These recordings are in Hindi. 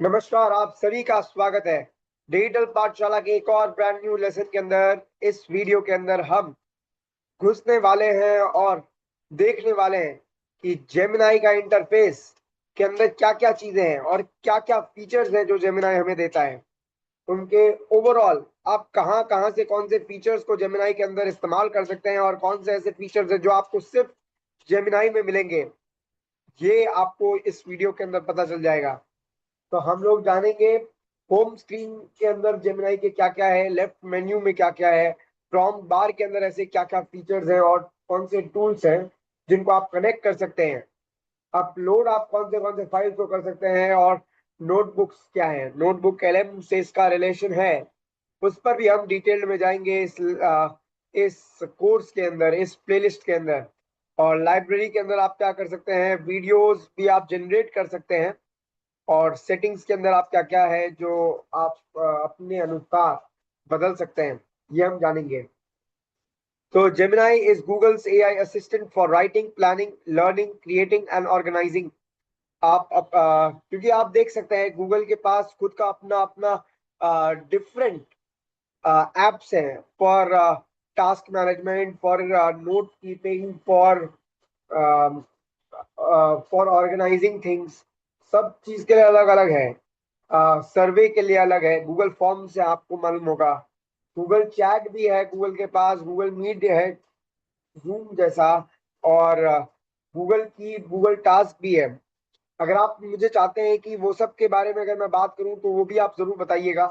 नमस्कार, आप सभी का स्वागत है डिजिटल पाठशाला के एक और ब्रांड न्यू लेसन के अंदर। इस वीडियो के अंदर हम घुसने वाले हैं और देखने वाले हैं कि जेमिनाई का इंटरफेस के अंदर क्या क्या चीजें हैं और क्या क्या फीचर्स हैं जो जेमिनाई हमें देता है। उनके ओवरऑल आप कहां कहां से कौन से फीचर्स को जेमिनाई के अंदर इस्तेमाल कर सकते हैं और कौन से ऐसे फीचर्स हैं जो आपको सिर्फ जेमिनाई में मिलेंगे, ये आपको इस वीडियो के अंदर पता चल जाएगा। तो हम लोग जानेंगे होम स्क्रीन के अंदर जेमिनाई के क्या क्या है, लेफ्ट मेन्यू में क्या क्या है, प्रॉम्प्ट बार के अंदर ऐसे क्या क्या फीचर्स हैं और कौन से टूल्स हैं जिनको आप कनेक्ट कर सकते हैं। अपलोड आप कौन से फाइल्स को कर सकते हैं और नोटबुक्स क्या है, नोटबुक एलएम से इसका रिलेशन है, उस पर भी हम डिटेल में जाएंगे इस कोर्स के अंदर, इस प्लेलिस्ट के अंदर। और लाइब्रेरी के अंदर आप क्या कर सकते हैं, वीडियोस भी आप जनरेट कर सकते हैं और सेटिंग्स के अंदर आप क्या क्या है जो आप अपने अनुसार बदल सकते हैं, ये हम जानेंगे। तो Gemini is Google's AI assistant for writing, planning, learning, creating and organising. क्योंकि आप देख सकते हैं गूगल के पास खुद का अपना अपना डिफरेंट एप्स हैं for task management, for note keeping, for organising things. सब चीज के लिए अलग अलग है। सर्वे के लिए अलग है, गूगल फॉर्म से आपको मालूम होगा। गूगल चैट भी है गूगल के पास, गूगल मीट है, जूम जैसा। और गूगल की गूगल टास्क भी है। अगर आप मुझे चाहते हैं कि वो सब के बारे में अगर मैं बात करूं तो वो भी आप जरूर बताइएगा।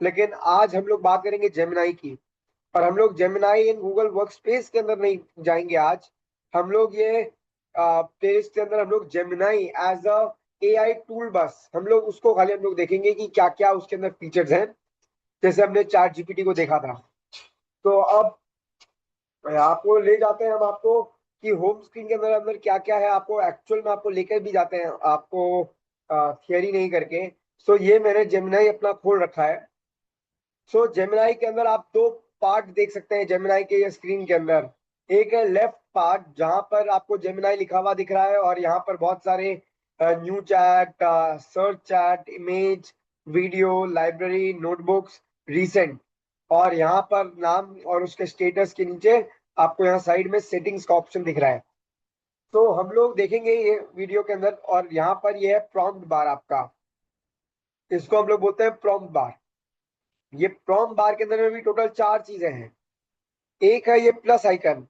लेकिन आज हम लोग बात करेंगे जेमिनाई की। और हम लोग Gemini in Google work space के अंदर नहीं जाएंगे आज। हम लोग ये प्लेलिस्ट के अंदर हम लोग Gemini as a AI tool, बस हम लोग उसको खाली हम लोग देखेंगे कि क्या क्या उसके अंदर फीचर्स हैं, जैसे हमने चैट जीपीटी को देखा था। तो अब आपको ले जाते हैं हम आपको कि होम स्क्रीन के अंदर अंदर क्या क्या है, आपको एक्चुअल में आपको लेकर भी जाते हैं, आपको थियरी नहीं करके। सो ये मैंने जेमिनाई अपना खोल रखा है। सो जेमिनाई के अंदर आप दो पार्ट देख सकते हैं जेमिनाई के ये स्क्रीन के अंदर। एक है लेफ्ट पार्ट जहां पर आपको जेमिनाई लिखा हुआ दिख रहा है और यहाँ पर बहुत सारे new chat, search chat, image, video, library, notebooks, recent. और यहाँ पर नाम और उसके स्टेटस के नीचे आपको यहाँ साइड में सेटिंग्स का ऑप्शन दिख रहा है। तो हम लोग देखेंगे ये वीडियो के अंदर। और यहाँ पर ये है प्रॉम्प्ट बार आपका, इसको हम लोग बोलते हैं प्रॉम्प्ट बार। ये प्रॉम्प्ट बार के अंदर में भी टोटल चार चीजें हैं। एक है ये प्लस आइकन,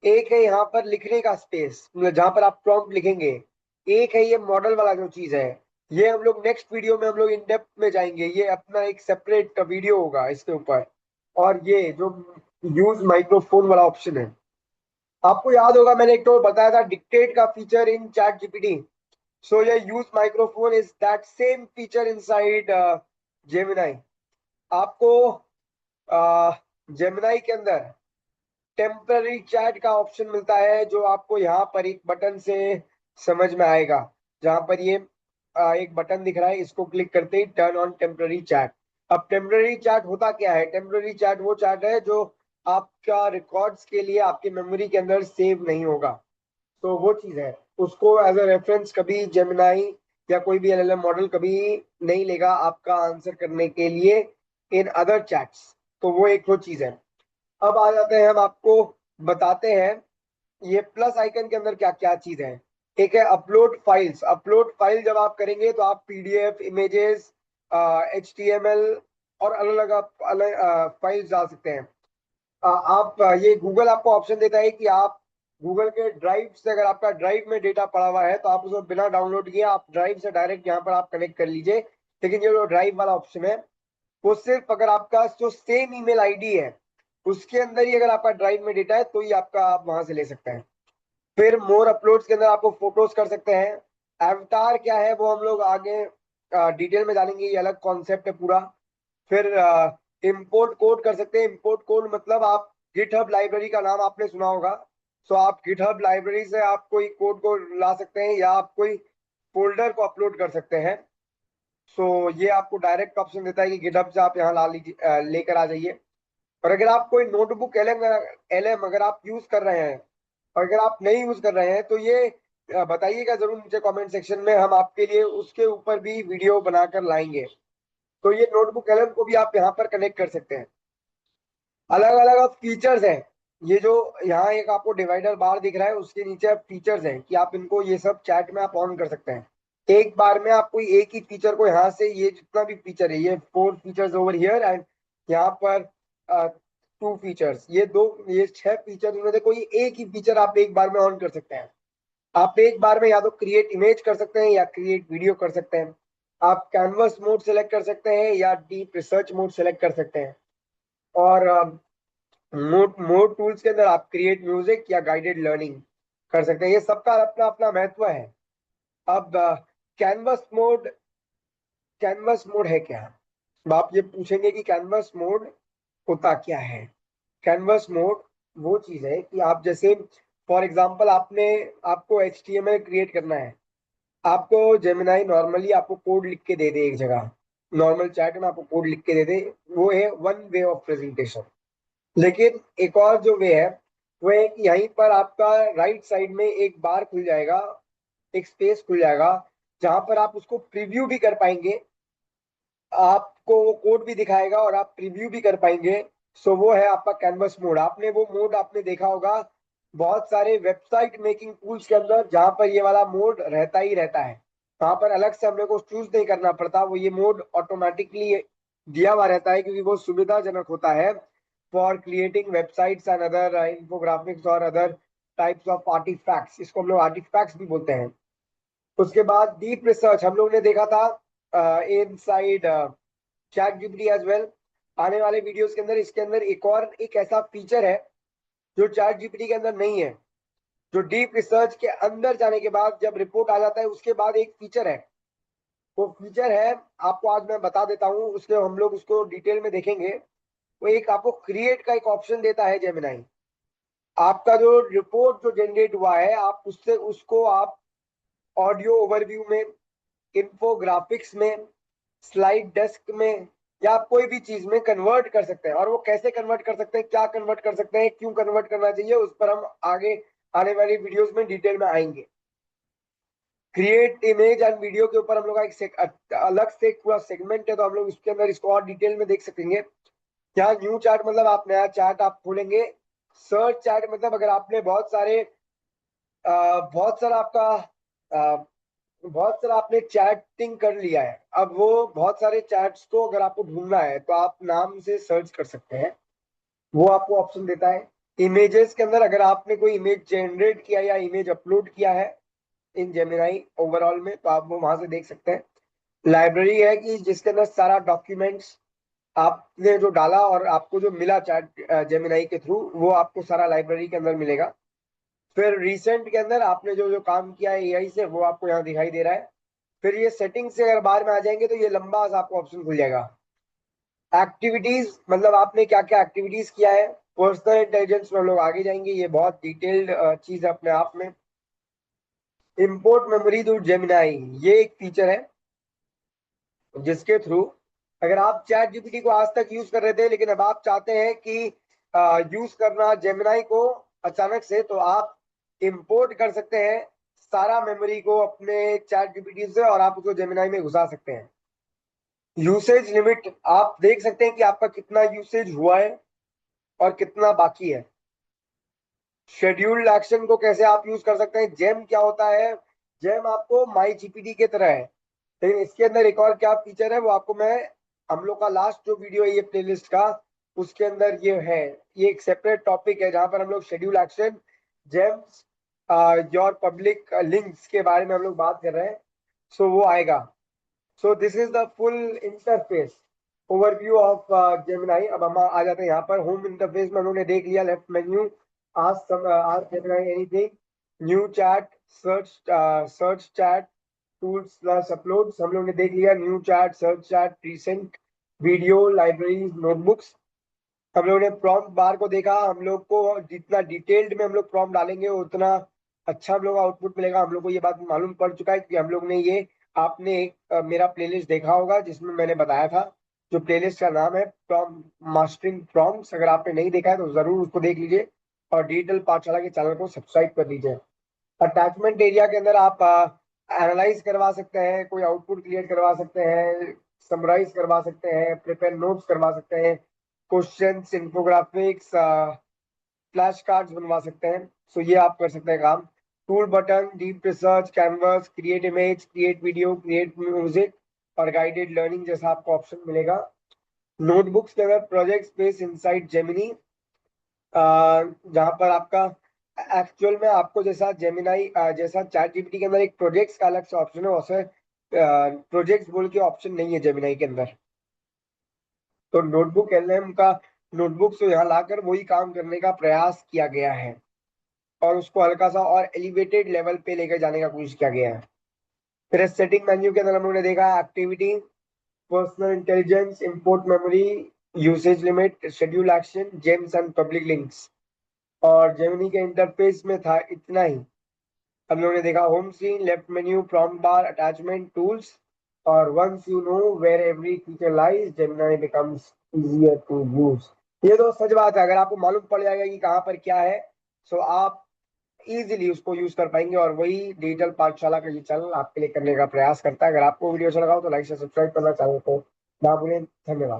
एक है यहाँ पर लिखने का स्पेस, मतलब जहां पर आप प्रॉम्प्ट लिखेंगे। एक है ये मॉडल वाला जो चीज है, ये हम लोग नेक्स्ट वीडियो में हम लोग इन डेप्थ में जाएंगे, ये अपना एक सेपरेट वीडियो होगा इसके ऊपर। और ये जो यूज माइक्रोफोन वाला ऑप्शन है, आपको याद होगा मैंने एक तो बताया था डिक्टेट का फीचर इन चैट जीपीटी। सो ये use microphone is that same feature inside Gemini. आपको जेमिनाई के अंदर टेम्पररी चैट का ऑप्शन मिलता है जो आपको यहाँ पर एक बटन से समझ में आएगा। जहां पर ये एक बटन दिख रहा है, इसको क्लिक करते ही टर्न ऑन टेम्पररी चैट। अब टेम्पररी चैट होता क्या है, टेम्पररी चैट वो चैट है जो आपका रिकॉर्ड्स के लिए आपकी मेमोरी के अंदर सेव नहीं होगा। तो वो चीज है, उसको एज अ रेफरेंस कभी जेमिनाई या कोई भी एलएलएम मॉडल कभी नहीं लेगा आपका आंसर करने के लिए इन अदर चैट्स। तो वो एक वो चीज है। अब आ जाते हैं, हम आपको बताते हैं ये प्लस आइकन के अंदर क्या क्या चीज है। एक है अपलोड फाइल्स। अपलोड फाइल जब आप करेंगे तो आप पीडीएफ, इमेजेस, एचटीएमएल और अलग अलग फाइल्स डाल सकते हैं। ये गूगल आपको ऑप्शन देता है कि आप गूगल के ड्राइव से, अगर आपका ड्राइव में डेटा पड़ा हुआ है तो आप उसको बिना डाउनलोड किए आप ड्राइव से डायरेक्ट यहाँ पर आप कनेक्ट कर लीजिए। लेकिन ये जो ड्राइव वाला ऑप्शन है वो सिर्फ अगर आपका जो सेम ईमेल आईडी है उसके अंदर ही अगर आपका ड्राइव में डेटा है तो ही आपका आप वहां से ले सकते हैं। फिर मोर अपलोड्स के अंदर आपको फोटोज कर सकते हैं। एवटार क्या है वो हम लोग आगे डिटेल में जानेंगे, ये अलग कॉन्सेप्ट है पूरा। फिर इंपोर्ट कोड कर सकते हैं। इंपोर्ट कोड मतलब आप गिटहब लाइब्रेरी का नाम आपने सुना होगा। सो आप गिटहब लाइब्रेरी से आप कोई कोड को ला सकते हैं या आप कोई फोल्डर को अपलोड कर सकते हैं। सो ये आपको डायरेक्ट ऑप्शन देता है कि गिटहब से आप यहाँ ला लीजिए, लेकर आ जाइए। और अगर आप कोई नोटबुक एलएम एलएम अगर आप यूज कर रहे हैं और अगर आप नहीं यूज कर रहे हैं तो ये बताइएगा जरूर मुझे कमेंट सेक्शन में, हम आपके लिए उसके ऊपर भी वीडियो बनाकर लाएंगे। तो ये नोटबुक एलएम को भी आप यहाँ पर कनेक्ट कर सकते हैं। अलग अलग फीचर्स हैं, ये जो यहाँ एक आपको डिवाइडर बार दिख रहा है उसके नीचे फीचर्स हैं कि आप इनको ये सब चैट में आप ऑन कर सकते हैं। एक बार में आप कोई एक ही फीचर को यहाँ से, ये जितना भी फीचर है, ये 4 फीचर्स ओवर हियर एंड यहाँ पर 2 फीचर्स, ये 6 फीचर उनमें से कोई एक ही फीचर आप एक बार में ऑन कर सकते हैं। आप एक बार में या तो क्रिएट इमेज कर सकते हैं या क्रिएट वीडियो कर सकते हैं। आप कैनवस मोड सेलेक्ट कर सकते हैं या डीप रिसर्च मोड सेलेक्ट कर सकते हैं। और मोड मोड टूल्स के अंदर आप क्रिएट म्यूजिक या गाइडेड लर्निंग कर सकते हैं। ये सबका अपना अपना महत्व है। अब कैनवस मोड है क्या? अब आप ये पूछेंगे कि कैनवस मोड होता क्या है। कैनवस मोड वो चीज है कि आप जैसे फॉर एग्जांपल आपको HTML क्रिएट करना है, आपको जेमिनाई नॉर्मली आपको कोड लिख के दे दे एक जगह, नॉर्मल चैट में आपको कोड लिख के दे दे, वो है वन वे ऑफ प्रेजेंटेशन। लेकिन एक और जो वे है वो है कि यहीं पर आपका राइट साइड में एक बार खुल जाएगा, एक स्पेस खुल जाएगा जहां पर आप उसको प्रीव्यू भी कर पाएंगे, आपको वो कोड भी दिखाएगा और आप प्रीव्यू भी कर पाएंगे। सो वो है आपका कैनवस मोड। वो मोड आपने देखा होगा बहुत सारे वेबसाइट मेकिंग टूल्स के अंदर, जहां पर ये वाला मोड रहता ही रहता है। वहां पर अलग से हमने को चूज नहीं करना पड़ता, वो ये मोड ऑटोमेटिकली दिया हुआ रहता है क्योंकि वो सुविधाजनक होता है for creating websites and other infographics और अदर टाइप्स ऑफ आर्टिफैक्ट्स। इसको हम लोग आर्टिफैक्ट्स भी बोलते हैं। उसके बाद डीप रिसर्च हम लोग ने देखा था inside chat GPT as well. आने वाले वीडियोस के अंदर इसके अंदर एक ऐसा फीचर है जो चैट जीपीटी के अंदर नहीं है। जो डीप रिसर्च के अंदर जाने के बाद जब रिपोर्ट आ जाता है उसके बाद एक फीचर है, वो फीचर है, आपको आज मैं बता देता हूँ, उसके हम लोग उसको डिटेल में देखेंगे। वो एक आपको क्रिएट का एक ऑप्शन देता है जेमिनाई। आपका जो रिपोर्ट जो जनरेट हुआ है आप उससे उसको आप ऑडियो ओवरव्यू में, इंफोग्राफिक्स में, स्लाइड डेस्क में या आप कोई भी चीज में कन्वर्ट कर सकते हैं। और वो कैसे कन्वर्ट कर सकते हैं, क्या कन्वर्ट कर सकते हैं, क्यों कन्वर्ट करना चाहिए, उस पर हम आगे आने वाली वीडियोस में डिटेल में आएंगे। क्रिएट इमेज एंड वीडियो के ऊपर हम लोग का अलग से एक पूरा सेगमेंट है, तो हम लोग इसके अंदर इसको और डिटेल में देख सकेंगे। यहाँ न्यू चैट मतलब आप नया चैट आप खोलेंगे। सर्च चैट मतलब अगर आपने बहुत सारा आपका अ, बहुत सारा आपने चैटिंग कर लिया है, अब वो बहुत सारे चैट्स को अगर आपको ढूंढना है तो आप नाम से सर्च कर सकते हैं, वो आपको ऑप्शन देता है। इमेजेस के अंदर अगर आपने कोई इमेज जनरेट किया या इमेज अपलोड किया है इन जेमिनाई ओवरऑल में, तो आप वो वहां से देख सकते हैं। लाइब्रेरी है कि जिसके अंदर सारा डॉक्यूमेंट्स आपने जो डाला और आपको जो मिला चैट जेमिनाई के थ्रू, वो आपको सारा लाइब्रेरी के अंदर मिलेगा। फिर रिसेंट के अंदर आपने जो जो काम किया है एआई से, वो आपको यहाँ दिखाई दे रहा है। फिर ये सेटिंग से अगर बाहर में आ जाएंगे तो ये लंबा सा आपको ऑप्शन खुल जाएगा। एक्टिविटीज मतलब आपने क्या क्या एक्टिविटीज किया है। पर्सनल इंटेलिजेंस में हम लोग आगे जाएंगे, ये बहुत डिटेल्ड चीज है अपने आप में। इंपोर्ट मेमोरी टू जेमिनाई, ये एक फीचर है जिसके थ्रू अगर आप चैट जीपीटी को आज तक यूज कर रहे थे लेकिन अब आप चाहते हैं कि यूज करना जेमिनाई को अचानक से, तो आप इंपोर्ट कर सकते हैं सारा मेमोरी को अपने चैट जीपीटी से और आप उसको जेमिनाई में घुसा सकते हैं। यूसेज लिमिट आप देख सकते हैं कि आपका कितना यूसेज हुआ है और कितना बाकी है। शेड्यूल्ड एक्शन को कैसे आप यूज कर सकते हैं। जेम क्या होता है, जेम आपको माई जीपीटी के तरह है, लेकिन इसके अंदर एक और क्या फीचर है वो आपको मैं, हम लोग का लास्ट जो वीडियो है ये प्लेलिस्ट का, उसके अंदर ये है। ये एक सेपरेट टॉपिक है जहां पर हम लोग schedule action, James, your public links के बारे में हम लोग बात कर रहे हैं। सो वो आएगा। So this is the full interface overview of Gemini. अब हम आ जाते हैं यहाँ पर होम इंटरफेस में। हम लोग ने देख लिया लेफ्ट मेन्यू, आज Gemini anything, new chat, search chat, tools plus uploads हम लोग ने देख लिया। New chat, search chat, recent, video, libraries, notebooks. हम लोग ने प्रॉम्प्ट बार को देखा। हम लोग को जितना डिटेल्ड में हम लोग प्रॉम्प्ट डालेंगे उतना अच्छा हम लोग का आउटपुट मिलेगा। हम लोग को ये बात मालूम पड़ चुका है कि हम लोग ने ये, आपने एक मेरा प्लेलिस्ट देखा होगा जिसमें मैंने बताया था, जो प्लेलिस्ट का नाम है प्रॉम्प्ट मास्टरिंग प्रॉम्प्ट्स। अगर आपने नहीं देखा है तो जरूर उसको देख लीजिए और डिजिटल पाठशाला के चैनल को सब्सक्राइब कर लीजिए। अटैचमेंट एरिया के अंदर आप एनालाइज करवा सकते हैं, कोई आउटपुट क्रिएट करवा सकते हैं, समराइज करवा सकते हैं, प्रिपेयर नोट्स करवा सकते हैं, क्वेश्चंस, इन्फोग्राफिक्स, फ्लैश कार्ड्स बनवा सकते हैं। सो ये आप कर सकते हैं काम। Tool button, deep research, canvas, create image, create video, create music और गाइडेड लर्निंग जैसा आपको ऑप्शन मिलेगा। नोटबुक्स के अंदर प्रोजेक्ट स्पेस इनसाइड जेमिनी, जहां पर आपका एक्चुअल में आपको जैसा जेमिनाई जैसा चैट जीपीटी के अंदर एक प्रोजेक्ट्स का अलग से ऑप्शन है, वैसे प्रोजेक्ट्स बोल के ऑप्शन नहीं है जेमिनाई के अंदर। तो नोटबुक एलएम का नोटबुक से यहाँ लाकर वही काम करने का प्रयास किया गया है और उसको हल्का सा और एलिवेटेड लेवल पे लेकर जाने का कोशिश किया गया है। फिर सेटिंग मेन्यू के अंदर हम लोगों ने देखा activity, personal intelligence, import memory, usage limit, schedule action, gems and public links. और जेमिनी के इंटरफेस में था इतना ही। हम लोगों ने देखा home screen, left menu, prompt bar, attachment, tools. और once you know where every feature lies, Gemini becomes easier to use. ये तो सच बात है, अगर आपको मालूम पड़ जाएगा कि कहाँ पर क्या है, सो आप इजीली उसको यूज कर पाएंगे। और वही डिजिटल पाठशाला का ये चैनल आपके लिए करने का प्रयास करता है। अगर आपको वीडियो अच्छा लगा हो तो लाइक से सब्सक्राइब करना, चैनल को ना भूलें। धन्यवाद।